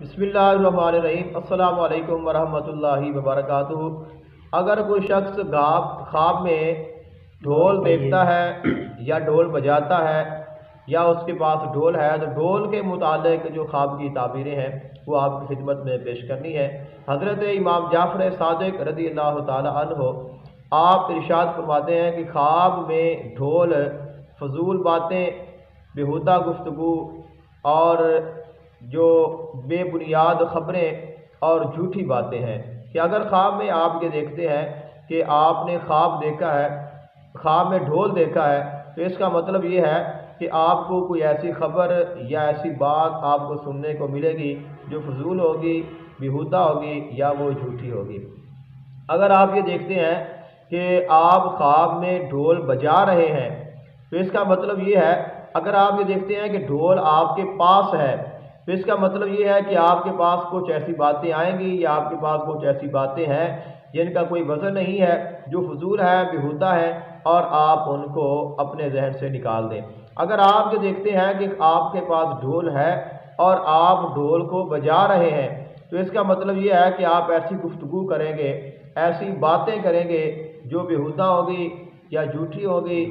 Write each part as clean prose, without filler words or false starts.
बिस्मिल्लाहिर्रहमानिर्रहीम। अस्सलामु अलैकुम वरहमतुल्लाहि वबरकातुहू। अगर कोई शख्स ख्वाब में ढोल देखता है या ढोल बजाता है या उसके पास ढोल है तो ढोल के मुतालिक जो ख्वाब की ताबीरें हैं वो आपकी खिदमत में पेश करनी है। हज़रत इमाम जाफ़र सादिक रज़ी अल्लाह ताला अन्हो आप इरशाद फरमाते हैं कि ख्वाब में ढोल फजूल बातें, बेहुदा गुफ्तगू और जो बेबुनियाद ख़बरें और झूठी बातें हैं कि अगर ख्वाब में आप ये देखते हैं कि आपने ख्वाब देखा है, ख्वाब में ढोल देखा है, तो इसका मतलब ये है कि आपको कोई ऐसी खबर या ऐसी बात आपको सुनने को मिलेगी जो फजूल होगी, बेहुदा होगी या वो झूठी होगी। अगर आप ये देखते हैं कि आप ख्वाब में ढोल बजा रहे हैं तो इसका मतलब ये है, अगर आप ये देखते हैं कि ढोल आपके पास है तो इसका मतलब ये है कि आपके पास कुछ ऐसी बातें आएंगी या आपके पास कुछ ऐसी बातें हैं जिनका कोई वज़न नहीं है, जो फजूल है, बेहुदा है, और आप उनको अपने जहन से निकाल दें। अगर आप ये देखते हैं कि आपके पास ढोल है और आप ढोल को बजा रहे हैं तो इसका मतलब ये है कि आप ऐसी गुफ्तगू करेंगे, ऐसी बातें करेंगे जो बेहुदा होगी या झूठी होगी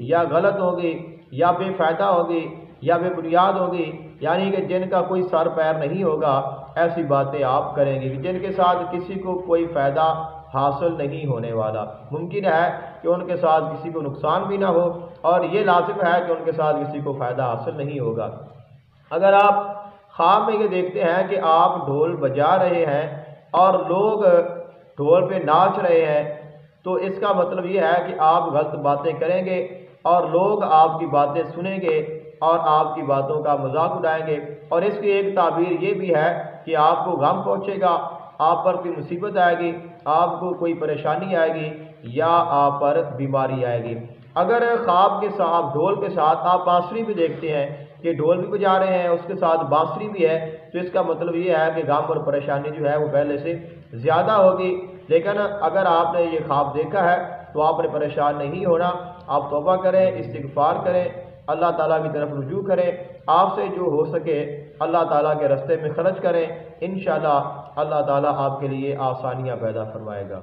या गलत होगी या बेफ़ायदा होगी या बेबुनियाद होगी, यानी कि जिनका कोई सर पैर नहीं होगा। ऐसी बातें आप करेंगे जिनके साथ किसी को कोई फ़ायदा हासिल नहीं होने वाला। मुमकिन है कि उनके साथ किसी को नुकसान भी ना हो और ये लाजिम है कि उनके साथ किसी को फ़ायदा हासिल नहीं होगा। अगर आप ख्वाब में ये देखते हैं कि आप ढोल बजा रहे हैं और लोग ढोल पे नाच रहे हैं तो इसका मतलब ये है कि आप गलत बातें करेंगे और लोग आपकी बातें सुनेंगे और आपकी बातों का मजाक उड़ाएंगे। और इसकी एक ताबीर ये भी है कि आपको गम पहुँचेगा, आप पर कोई मुसीबत आएगी, आपको कोई परेशानी आएगी या आप पर बीमारी आएगी। अगर ख्वाब के साथ ढोल के साथ आप बांसुरी भी देखते हैं कि ढोल भी बजा रहे हैं, उसके साथ बांसुरी भी है, तो इसका मतलब ये है कि गम और परेशानी जो है वो पहले से ज़्यादा होगी। लेकिन अगर आपने ये ख्वाब देखा है तो आपने परेशान नहीं होना। आप तौबा करें, इस्तिग़फ़ार करें, अल्लाह ताला की तरफ रुजू करें, आपसे जो हो सके अल्लाह ताला के रास्ते में खर्च करें। इंशाअल्लाह अल्लाह ताला आपके लिए आसानियाँ पैदा फरमाएगा।